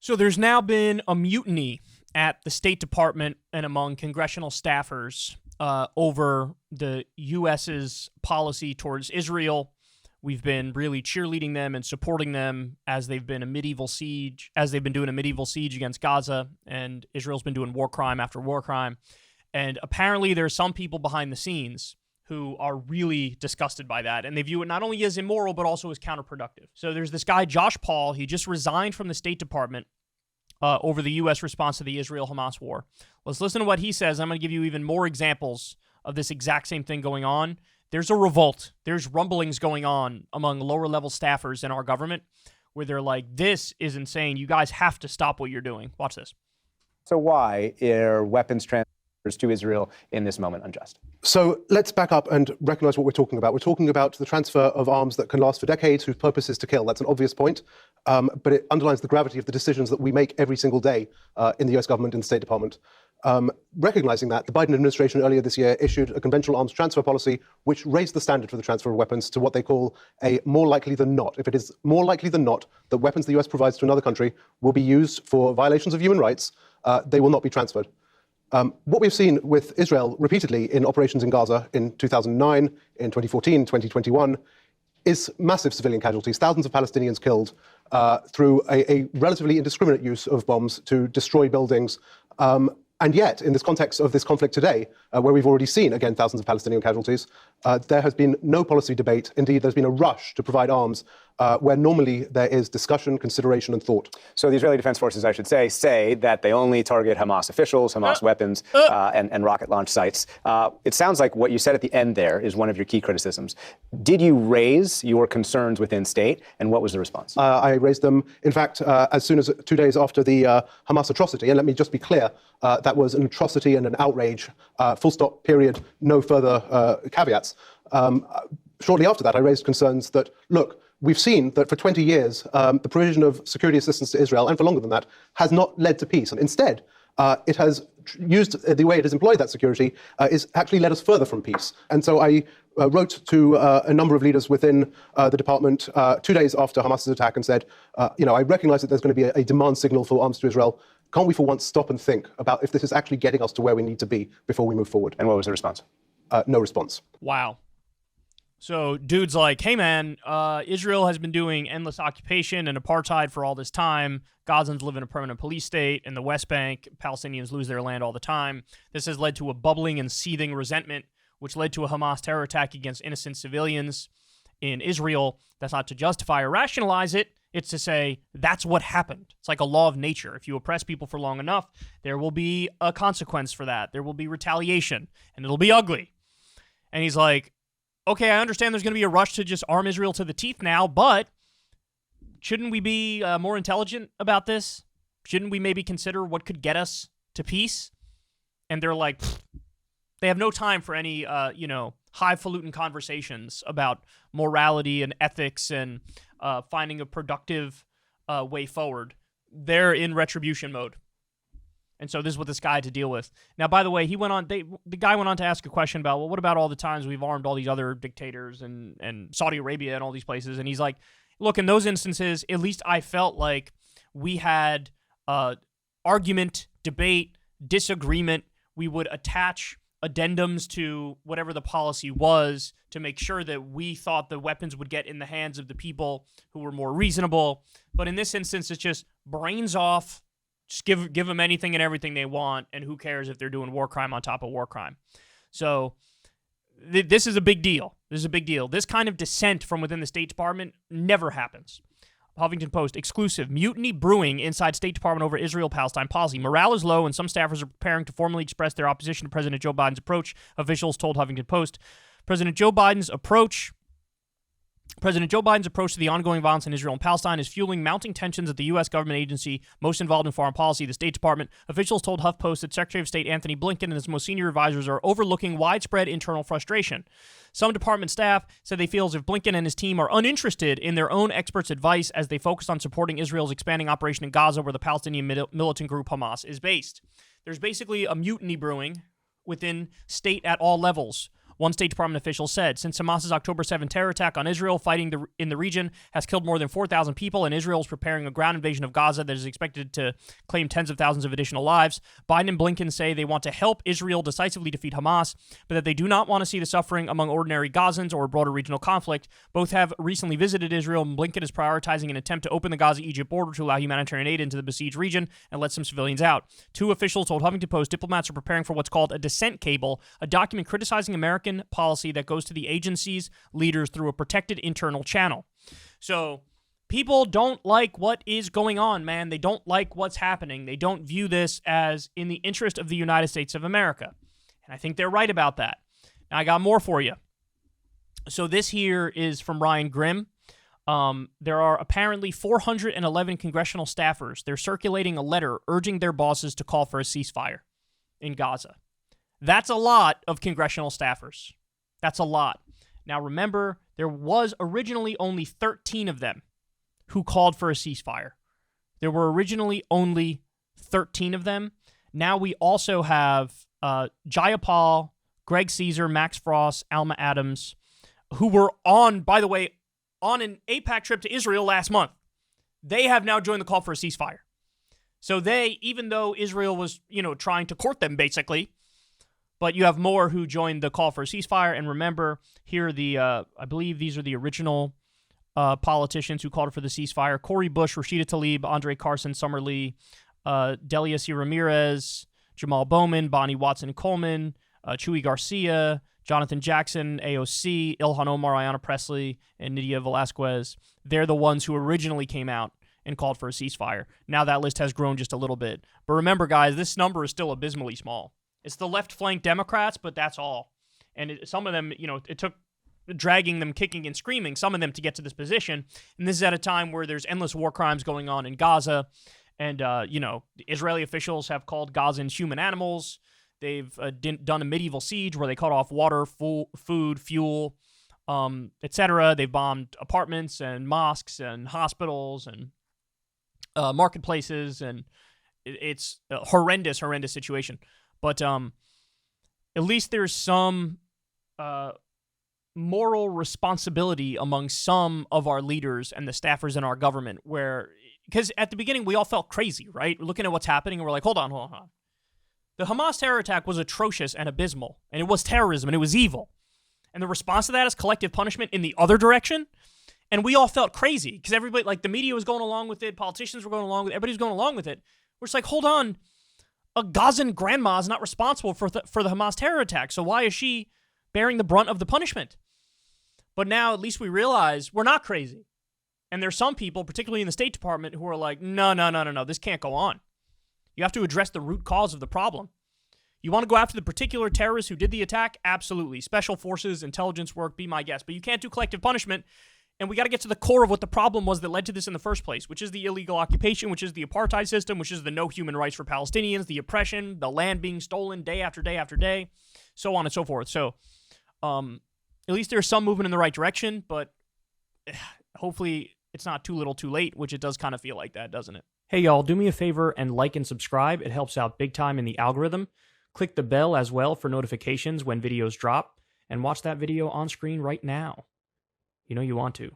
So there's now been a mutiny at the State Department and among congressional staffers over the U.S.'s policy towards Israel. We've been really cheerleading them and supporting them as they've been doing a medieval siege against Gaza, and Israel's been doing war crime after war crime. And apparently there are some people behind the scenes who are really disgusted by that, and they view it not only as immoral, but also as counterproductive. So there's this guy, Josh Paul. He just resigned from the State Department over the U.S. response to the Israel-Hamas war. Let's listen to what he says. I'm going to give you even more examples of this exact same thing going on. There's a revolt. There's rumblings going on among lower-level staffers in our government where they're like, this is insane. You guys have to stop what you're doing. Watch this. So why are weapons transfers to Israel in this moment unjust? So let's back up and recognize what we're talking about. We're talking about the transfer of arms that can last for decades, whose purpose is to kill. That's an obvious point, but it underlines the gravity of the decisions that we make every single day in the US government and the State Department. Recognizing that, the Biden administration earlier this year issued a conventional arms transfer policy which raised the standard for the transfer of weapons to what they call a more likely than not. If it is more likely than not that weapons the US provides to another country will be used for violations of human rights, they will not be transferred. What we've seen with Israel repeatedly in operations in Gaza in 2009, in 2014, 2021, is massive civilian casualties, thousands of Palestinians killed through a relatively indiscriminate use of bombs to destroy buildings. And yet, in this context of this conflict today, where we've already seen, again, thousands of Palestinian casualties, there has been no policy debate. Indeed, there's been a rush to provide arms where normally there is discussion, consideration, and thought. So the Israeli Defense Forces, I should say that they only target Hamas officials, Hamas weapons, and rocket launch sites. It sounds like what you said at the end there is one of your key criticisms. Did you raise your concerns within state, and what was the response? I raised them, in fact, as soon as 2 days after the Hamas atrocity. And let me just be clear, that was an atrocity and an outrage, full stop, period, no further caveats. Shortly after that, I raised concerns that, look, we've seen that for 20 years, the provision of security assistance to Israel, and for longer than that, has not led to peace. And instead, it has used the way it has employed that security is actually led us further from peace. And so I wrote to a number of leaders within the department 2 days after Hamas's attack and said, I recognize that there's going to be a demand signal for arms to Israel. Can't we for once stop and think about if this is actually getting us to where we need to be before we move forward? And what was the response? No response. Wow. So dude's like, hey man, Israel has been doing endless occupation and apartheid for all this time. Gazans live in a permanent police state. In the West Bank, Palestinians lose their land all the time. This has led to a bubbling and seething resentment, which led to a Hamas terror attack against innocent civilians in Israel. That's not to justify or rationalize it. It's to say that's what happened. It's like a law of nature. If you oppress people for long enough, there will be a consequence for that. There will be retaliation, and it'll be ugly. And he's like, okay, I understand there's going to be a rush to just arm Israel to the teeth now, but shouldn't we be more intelligent about this? Shouldn't we maybe consider what could get us to peace? And they're like, they have no time for any, highfalutin conversations about morality and ethics and finding a productive way forward. They're in retribution mode. And so this is what this guy had to deal with. Now, by the way, the guy went on to ask a question about, well, what about all the times we've armed all these other dictators and Saudi Arabia and all these places? And he's like, look, in those instances, at least I felt like we had argument, debate, disagreement. We would attach addendums to whatever the policy was to make sure that we thought the weapons would get in the hands of the people who were more reasonable. But in this instance, it's just brains off. Just give them anything and everything they want, and who cares if they're doing war crime on top of war crime. So this is a big deal. This is a big deal. This kind of dissent from within the State Department never happens. Huffington Post, exclusive. Mutiny brewing inside State Department over Israel-Palestine policy. Morale is low, and some staffers are preparing to formally express their opposition to President Joe Biden's approach, officials told Huffington Post. President Joe Biden's approach to the ongoing violence in Israel and Palestine is fueling mounting tensions at the U.S. government agency most involved in foreign policy, the State Department. Officials told HuffPost that Secretary of State Anthony Blinken and his most senior advisors are overlooking widespread internal frustration. Some department staff said they feel as if Blinken and his team are uninterested in their own experts' advice as they focus on supporting Israel's expanding operation in Gaza, where the Palestinian militant group Hamas is based. There's basically a mutiny brewing within state at all levels One State Department official said, since Hamas's October 7 terror attack on Israel, fighting in the region has killed more than 4,000 people, and Israel is preparing a ground invasion of Gaza that is expected to claim tens of thousands of additional lives. Biden and Blinken say they want to help Israel decisively defeat Hamas, but that they do not want to see the suffering among ordinary Gazans or a broader regional conflict. Both have recently visited Israel, and Blinken is prioritizing an attempt to open the Gaza-Egypt border to allow humanitarian aid into the besieged region and let some civilians out. Two officials told Huffington Post diplomats are preparing for what's called a dissent cable, a document criticizing American policy that goes to the agency's leaders through a protected internal channel. So people don't like what is going on, man. They don't like what's happening. They don't view this as in the interest of the United States of America. And I think they're right about that. Now, I got more for you. So this here is from Ryan Grimm. There are apparently 411 congressional staffers. They're circulating a letter urging their bosses to call for a ceasefire in Gaza. That's a lot of congressional staffers. That's a lot. Now remember, there was originally only 13 of them who called for a ceasefire. There were originally only 13 of them. Now we also have Jayapal, Greg Caesar, Max Frost, Alma Adams, who were on, by the way, on an AIPAC trip to Israel last month. They have now joined the call for a ceasefire. So they, even though Israel was, trying to court them, basically, but you have more who joined the call for a ceasefire. And remember, here I believe these are the original politicians who called for the ceasefire: Cori Bush, Rashida Tlaib, Andre Carson, Summer Lee, Delia C. Ramirez, Jamal Bowman, Bonnie Watson Coleman, Chuy Garcia, Jonathan Jackson, AOC, Ilhan Omar, Ayanna Pressley, and Nydia Velasquez. They're the ones who originally came out and called for a ceasefire. Now that list has grown just a little bit. But remember, guys, this number is still abysmally small. It's the left-flank Democrats, but that's all. And some of them, it took dragging them kicking and screaming, some of them, to get to this position. And this is at a time where there's endless war crimes going on in Gaza. And, the Israeli officials have called Gazans human animals. They've done a medieval siege where they cut off water, food, fuel, etc. They've bombed apartments and mosques and hospitals and marketplaces. And it's a horrendous situation. But at least there's some moral responsibility among some of our leaders and the staffers in our government, because at the beginning we all felt crazy, right? We're looking at what's happening and we're like, hold on. The Hamas terror attack was atrocious and abysmal, and it was terrorism and it was evil. And the response to that is collective punishment in the other direction. And we all felt crazy because everybody, like the media was going along with it, politicians were going along with it, everybody was going along with it. We're just like, hold on. A Gazan grandma is not responsible for the Hamas terror attack, so why is she bearing the brunt of the punishment? But now at least we realize we're not crazy. And there's some people, particularly in the State Department, who are like, no, this can't go on. You have to address the root cause of the problem. You want to go after the particular terrorists who did the attack? Absolutely. Special forces, intelligence work, be my guest. But you can't do collective punishment. And we got to get to the core of what the problem was that led to this in the first place, which is the illegal occupation, which is the apartheid system, which is the no human rights for Palestinians, the oppression, the land being stolen day after day after day, so on and so forth. So at least there's some movement in the right direction, but hopefully it's not too little too late, which it does kind of feel like that, doesn't it? Hey, y'all, do me a favor and like and subscribe. It helps out big time in the algorithm. Click the bell as well for notifications when videos drop, and watch that video on screen right now. You know you want to.